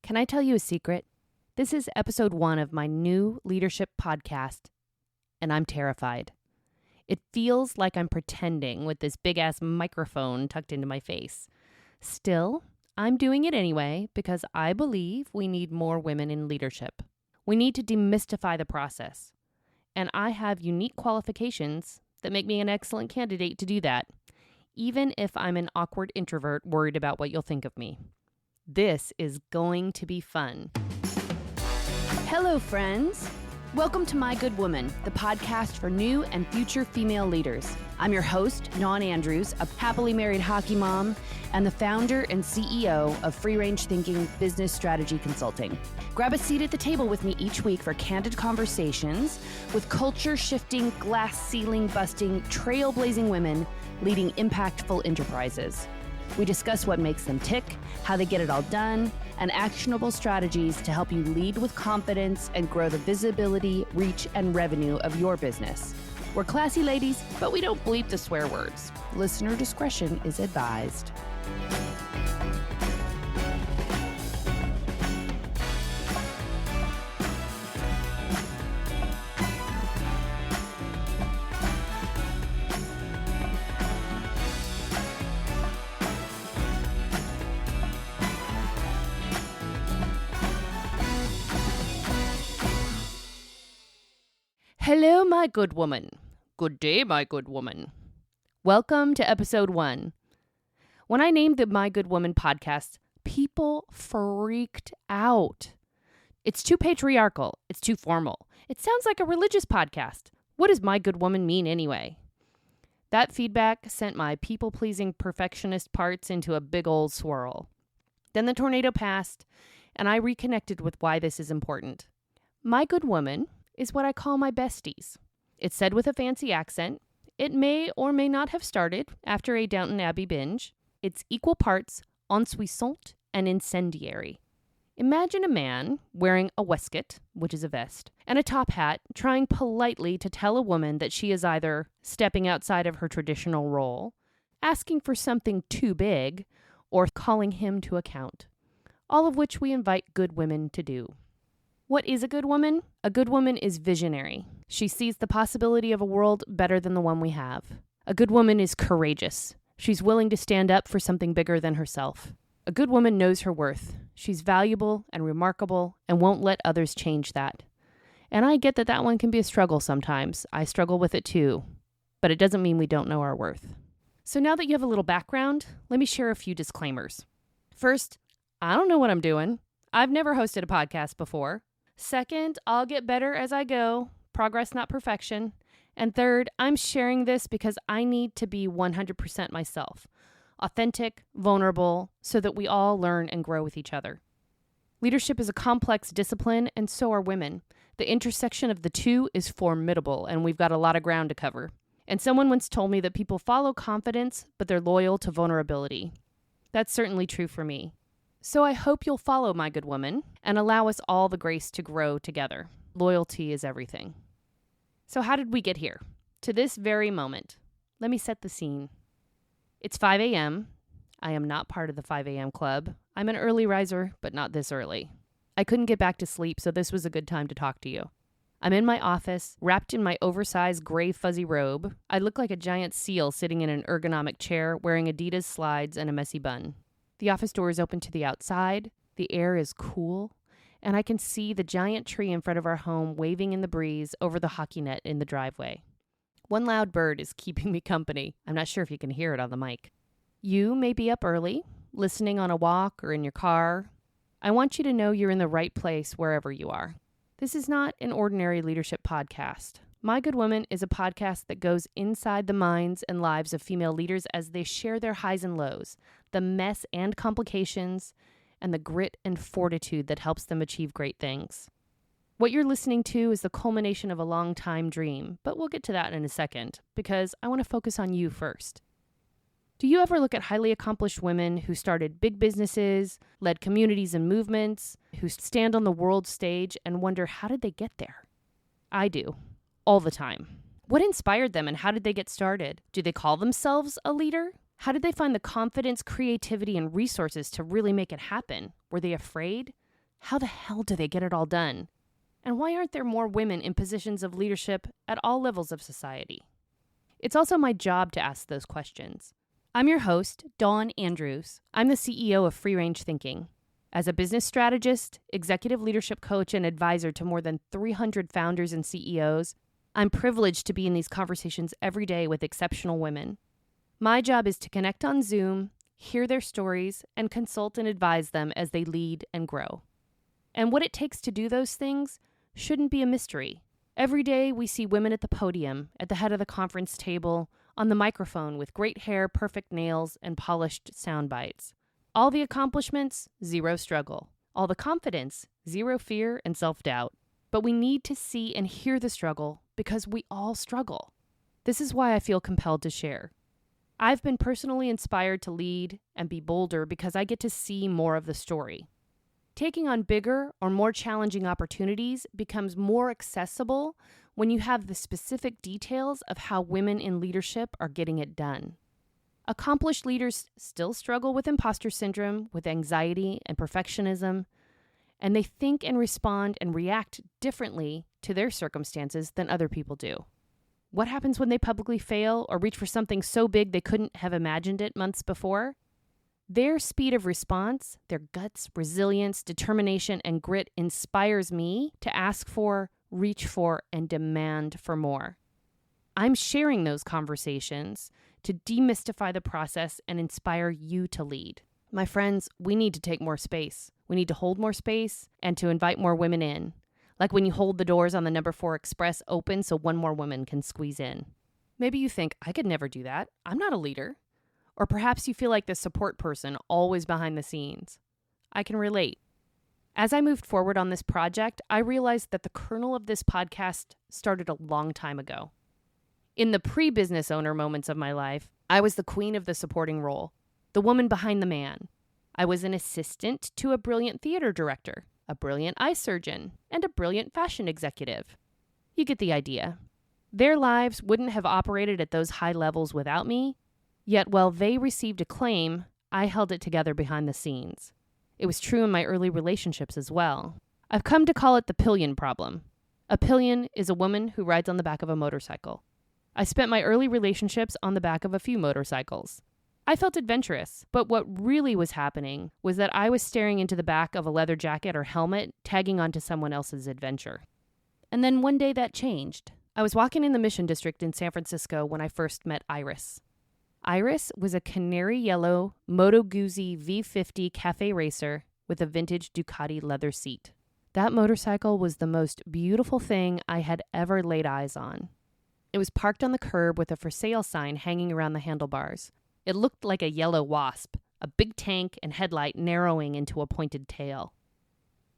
Can I tell you a secret? This is episode 1 of my new leadership podcast, and I'm terrified. It feels like I'm pretending with this big-ass microphone tucked into my face. Still, I'm doing it anyway because I believe we need more women in leadership. We need to demystify the process. And I have unique qualifications that make me an excellent candidate to do that, even if I'm an awkward introvert worried about what you'll think of me. This is going to be fun. Hello, friends. Welcome to My Good Woman, the podcast for new and future female leaders. I'm your host, Dawn Andrews, a happily married hockey mom and the founder and CEO of Free Range Thinking Business Strategy Consulting. Grab a seat at the table with me each week for candid conversations with culture-shifting, glass-ceiling-busting, trailblazing women leading impactful enterprises. We discuss what makes them tick, how they get it all done, and actionable strategies to help you lead with confidence and grow the visibility, reach, and revenue of your business. We're classy ladies, but we don't bleep the swear words. Listener discretion is advised. Hello, my good woman. Good day, my good woman. Welcome to episode 1. When I named the My Good Woman podcast, people freaked out. It's too patriarchal. It's too formal. It sounds like a religious podcast. What does My Good Woman mean anyway? That feedback sent my people-pleasing perfectionist parts into a big old swirl. Then the tornado passed, and I reconnected with why this is important. My Good Woman is what I call my besties. It's said with a fancy accent. It may or may not have started after a Downton Abbey binge. It's equal parts ensuisant and incendiary. Imagine a man wearing a waistcoat, which is a vest, and a top hat, trying politely to tell a woman that she is either stepping outside of her traditional role, asking for something too big, or calling him to account. All of which we invite good women to do. What is a good woman? A good woman is visionary. She sees the possibility of a world better than the one we have. A good woman is courageous. She's willing to stand up for something bigger than herself. A good woman knows her worth. She's valuable and remarkable and won't let others change that. And I get that one can be a struggle sometimes. I struggle with it too. But it doesn't mean we don't know our worth. So now that you have a little background, let me share a few disclaimers. First, I don't know what I'm doing. I've never hosted a podcast before. Second, I'll get better as I go. Progress, not perfection. And third, I'm sharing this because I need to be 100% myself. Authentic, vulnerable, so that we all learn and grow with each other. Leadership is a complex discipline, and so are women. The intersection of the two is formidable, and we've got a lot of ground to cover. And someone once told me that people follow confidence, but they're loyal to vulnerability. That's certainly true for me. So I hope you'll follow My Good Woman and allow us all the grace to grow together. Loyalty is everything. So how did we get here? To this very moment. Let me set the scene. It's 5 a.m. I am not part of the 5 a.m. club. I'm an early riser, but not this early. I couldn't get back to sleep, so this was a good time to talk to you. I'm in my office, wrapped in my oversized gray fuzzy robe. I look like a giant seal sitting in an ergonomic chair wearing Adidas slides and a messy bun. The office door is open to the outside, the air is cool, and I can see the giant tree in front of our home waving in the breeze over the hockey net in the driveway. One loud bird is keeping me company. I'm not sure if you can hear it on the mic. You may be up early, listening on a walk or in your car. I want you to know you're in the right place wherever you are. This is not an ordinary leadership podcast. My Good Woman is a podcast that goes inside the minds and lives of female leaders as they share their highs and lows, the mess and complications, and the grit and fortitude that helps them achieve great things. What you're listening to is the culmination of a long-time dream, but we'll get to that in a second, because I want to focus on you first. Do you ever look at highly accomplished women who started big businesses, led communities and movements, who stand on the world stage and wonder, how did they get there? I do, all the time. What inspired them and how did they get started? Do they call themselves a leader? How did they find the confidence, creativity, and resources to really make it happen? Were they afraid? How the hell do they get it all done? And why aren't there more women in positions of leadership at all levels of society? It's also my job to ask those questions. I'm your host, Dawn Andrews. I'm the CEO of Free Range Thinking. As a business strategist, executive leadership coach, and advisor to more than 300 founders and CEOs, I'm privileged to be in these conversations every day with exceptional women. My job is to connect on Zoom, hear their stories, and consult and advise them as they lead and grow. And what it takes to do those things shouldn't be a mystery. Every day we see women at the podium, at the head of the conference table, on the microphone with great hair, perfect nails, and polished sound bites. All the accomplishments, zero struggle. All the confidence, zero fear and self-doubt. But we need to see and hear the struggle because we all struggle. This is why I feel compelled to share. I've been personally inspired to lead and be bolder because I get to see more of the story. Taking on bigger or more challenging opportunities becomes more accessible when you have the specific details of how women in leadership are getting it done. Accomplished leaders still struggle with imposter syndrome, with anxiety and perfectionism, and they think and respond and react differently to their circumstances than other people do. What happens when they publicly fail or reach for something so big they couldn't have imagined it months before? Their speed of response, their guts, resilience, determination, and grit inspires me to ask for, reach for, and demand for more. I'm sharing those conversations to demystify the process and inspire you to lead. My friends, we need to take more space. We need to hold more space and to invite more women in. Like when you hold the doors on the number 4 Express open so one more woman can squeeze in. Maybe you think, I could never do that. I'm not a leader. Or perhaps you feel like the support person always behind the scenes. I can relate. As I moved forward on this project, I realized that the kernel of this podcast started a long time ago. In the pre-business owner moments of my life, I was the queen of the supporting role, the woman behind the man. I was an assistant to a brilliant theater director, a brilliant eye surgeon, and a brilliant fashion executive. You get the idea. Their lives wouldn't have operated at those high levels without me, yet while they received acclaim, I held it together behind the scenes. It was true in my early relationships as well. I've come to call it the pillion problem. A pillion is a woman who rides on the back of a motorcycle. I spent my early relationships on the back of a few motorcycles. I felt adventurous, but what really was happening was that I was staring into the back of a leather jacket or helmet, tagging onto someone else's adventure. And then one day that changed. I was walking in the Mission District in San Francisco when I first met Iris. Iris was a canary yellow Moto Guzzi V50 cafe racer with a vintage Ducati leather seat. That motorcycle was the most beautiful thing I had ever laid eyes on. It was parked on the curb with a for sale sign hanging around the handlebars. It looked like a yellow wasp, a big tank and headlight narrowing into a pointed tail.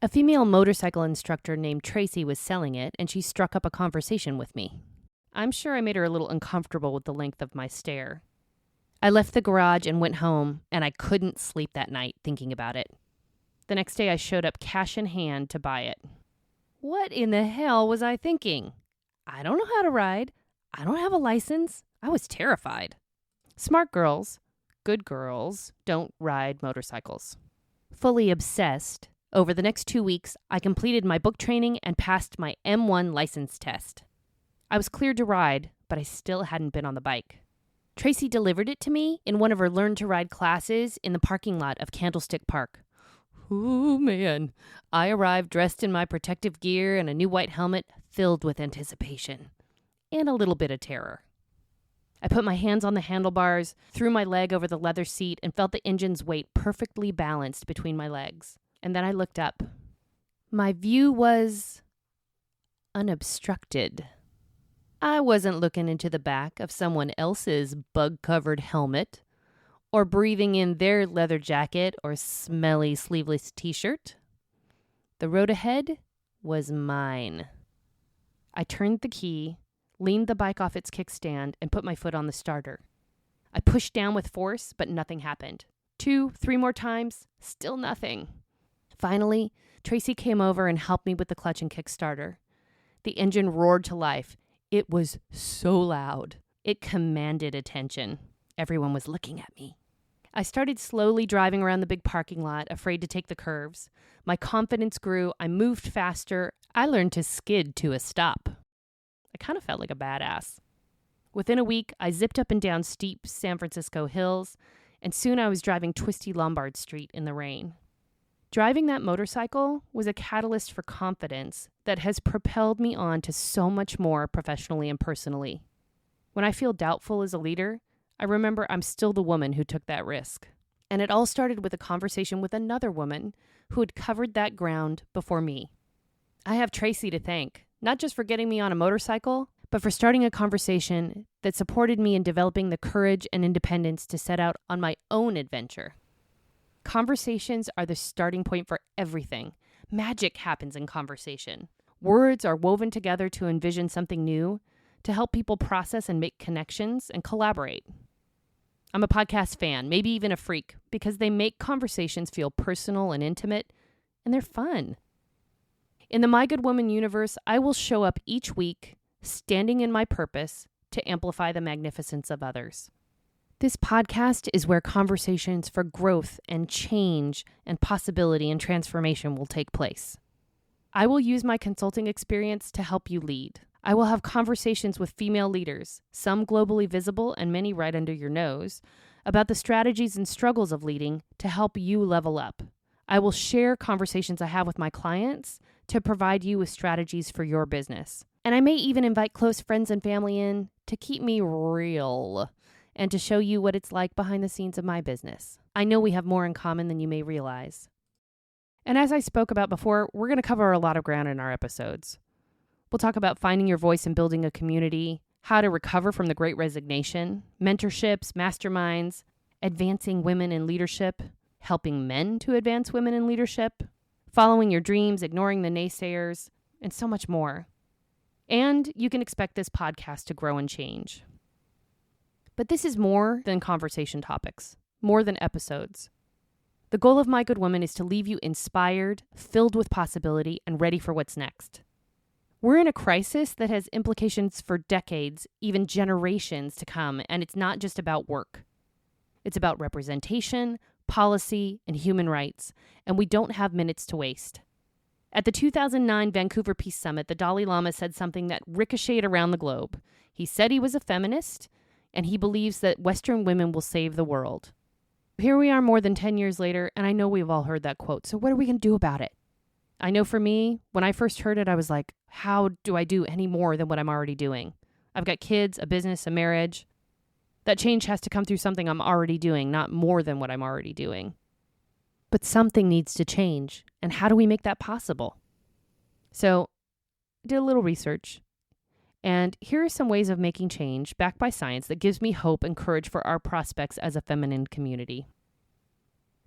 A female motorcycle instructor named Tracy was selling it, and she struck up a conversation with me. I'm sure I made her a little uncomfortable with the length of my stare. I left the garage and went home, and I couldn't sleep that night thinking about it. The next day I showed up cash in hand to buy it. What in the hell was I thinking? I don't know how to ride. I don't have a license. I was terrified. Smart girls, good girls, don't ride motorcycles. Fully obsessed, over the next 2 weeks, I completed my book training and passed my M1 license test. I was cleared to ride, but I still hadn't been on the bike. Tracy delivered it to me in one of her Learn to Ride classes in the parking lot of Candlestick Park. Ooh, man. I arrived dressed in my protective gear and a new white helmet filled with anticipation and a little bit of terror. I put my hands on the handlebars, threw my leg over the leather seat, and felt the engine's weight perfectly balanced between my legs. And then I looked up. My view was unobstructed. I wasn't looking into the back of someone else's bug-covered helmet or breathing in their leather jacket or smelly sleeveless t-shirt. The road ahead was mine. I turned the key, leaned the bike off its kickstand, and put my foot on the starter. I pushed down with force, but nothing happened. 2, 3 more times, still nothing. Finally, Tracy came over and helped me with the clutch and kickstarter. The engine roared to life. It was so loud. It commanded attention. Everyone was looking at me. I started slowly driving around the big parking lot, afraid to take the curves. My confidence grew. I moved faster. I learned to skid to a stop. I kind of felt like a badass. Within a week, I zipped up and down steep San Francisco hills, and soon I was driving twisty Lombard Street in the rain. Driving that motorcycle was a catalyst for confidence that has propelled me on to so much more professionally and personally. When I feel doubtful as a leader, I remember I'm still the woman who took that risk. And it all started with a conversation with another woman who had covered that ground before me. I have Tracy to thank, not just for getting me on a motorcycle, but for starting a conversation that supported me in developing the courage and independence to set out on my own adventure. Conversations are the starting point for everything. Magic happens in conversation. Words are woven together to envision something new, to help people process and make connections and collaborate. I'm a podcast fan, maybe even a freak, because they make conversations feel personal and intimate, and they're fun. In the My Good Woman universe, I will show up each week, standing in my purpose to amplify the magnificence of others. This podcast is where conversations for growth and change and possibility and transformation will take place. I will use my consulting experience to help you lead. I will have conversations with female leaders, some globally visible and many right under your nose, about the strategies and struggles of leading to help you level up. I will share conversations I have with my clients to provide you with strategies for your business. And I may even invite close friends and family in to keep me real and to show you what it's like behind the scenes of my business. I know we have more in common than you may realize. And as I spoke about before, we're going to cover a lot of ground in our episodes. We'll talk about finding your voice and building a community, how to recover from the Great Resignation, mentorships, masterminds, advancing women in leadership, helping men to advance women in leadership, following your dreams, ignoring the naysayers, and so much more. And you can expect this podcast to grow and change. But this is more than conversation topics, more than episodes. The goal of My Good Woman is to leave you inspired, filled with possibility, and ready for what's next. We're in a crisis that has implications for decades, even generations to come, and it's not just about work. It's about representation, policy, and human rights, and we don't have minutes to waste. At the 2009 Vancouver Peace Summit, the Dalai Lama said something that ricocheted around the globe. He said he was a feminist, and he believes that Western women will save the world. Here we are more than 10 years later, and I know we've all heard that quote, so what are we going to do about it? I know for me, when I first heard it, I was like, how do I do any more than what I'm already doing? I've got kids, a business, a marriage. That change has to come through something I'm already doing, not more than what I'm already doing. But something needs to change, and how do we make that possible? So I did a little research, and here are some ways of making change backed by science that gives me hope and courage for our prospects as a feminine community.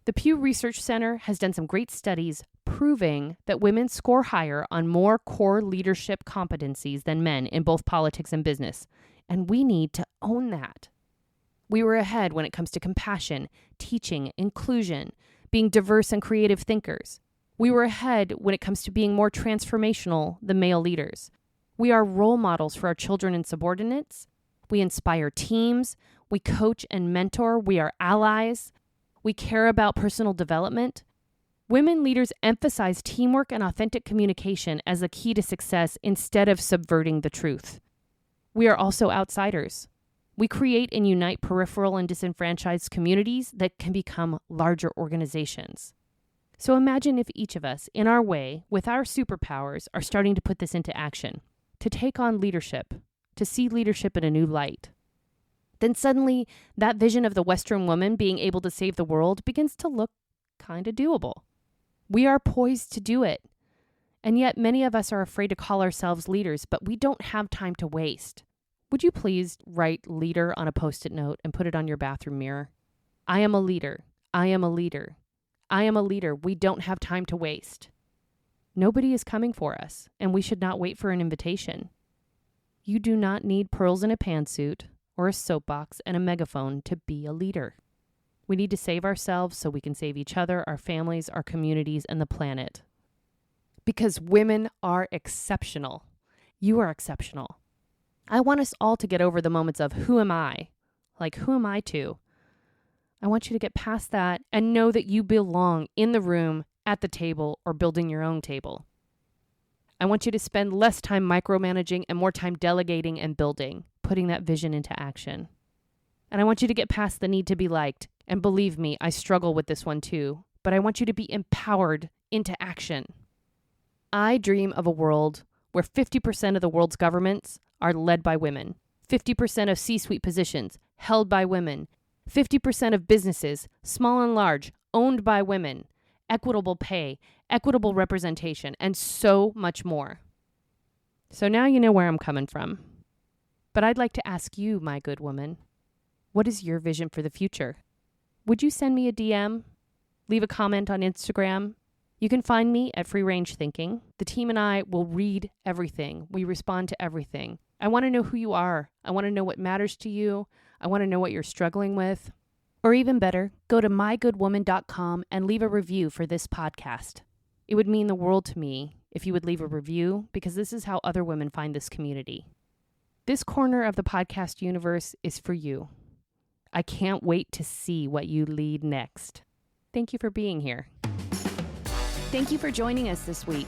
The Pew Research Center has done some great studies proving that women score higher on more core leadership competencies than men in both politics and business, and we need to own that. We were ahead when it comes to compassion, teaching, inclusion, being diverse and creative thinkers. We were ahead when it comes to being more transformational than male leaders. We are role models for our children and subordinates. We inspire teams. We coach and mentor. We are allies. We care about personal development. Women leaders emphasize teamwork and authentic communication as a key to success instead of subverting the truth. We are also outsiders. We create and unite peripheral and disenfranchised communities that can become larger organizations. So imagine if each of us, in our way, with our superpowers, are starting to put this into action, to take on leadership, to see leadership in a new light. Then suddenly, that vision of the Western woman being able to save the world begins to look kind of doable. We are poised to do it. And yet many of us are afraid to call ourselves leaders, but we don't have time to waste. Would you please write leader on a Post-it note and put it on your bathroom mirror? I am a leader. I am a leader. I am a leader. We don't have time to waste. Nobody is coming for us, and we should not wait for an invitation. You do not need pearls in a pantsuit or a soapbox and a megaphone to be a leader. We need to save ourselves so we can save each other, our families, our communities, and the planet. Because women are exceptional. You are exceptional. I want us all to get over the moments of who am I? Like, who am I to? I want you to get past that and know that you belong in the room, at the table, or building your own table. I want you to spend less time micromanaging and more time delegating and building, putting that vision into action. And I want you to get past the need to be liked. And believe me, I struggle with this one too, but I want you to be empowered into action. I dream of a world where 50% of the world's governments are led by women, 50% of C-suite positions held by women, 50% of businesses, small and large, owned by women, equitable pay, equitable representation, and so much more. So now you know where I'm coming from. But I'd like to ask you, my good woman, what is your vision for the future? Would you send me a DM? Leave a comment on Instagram? You can find me at Free Range Thinking. The team and I will read everything. We respond to everything. I want to know who you are. I want to know what matters to you. I want to know what you're struggling with. Or even better, go to mygoodwoman.com and leave a review for this podcast. It would mean the world to me if you would leave a review, because this is how other women find this community. This corner of the podcast universe is for you. I can't wait to see what you lead next. Thank you for being here. Thank you for joining us this week.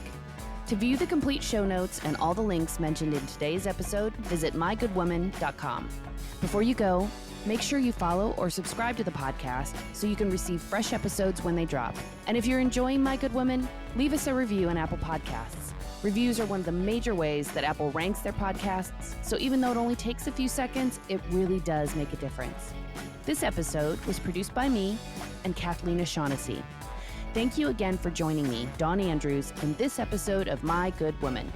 To view the complete show notes and all the links mentioned in today's episode, visit mygoodwoman.com. Before you go, make sure you follow or subscribe to the podcast so you can receive fresh episodes when they drop. And if you're enjoying My Good Woman, leave us a review on Apple Podcasts. Reviews are one of the major ways that Apple ranks their podcasts, so even though it only takes a few seconds, it really does make a difference. This episode was produced by me and Kathleen O'Shaughnessy. Thank you again for joining me, Dawn Andrews, in this episode of My Good Woman.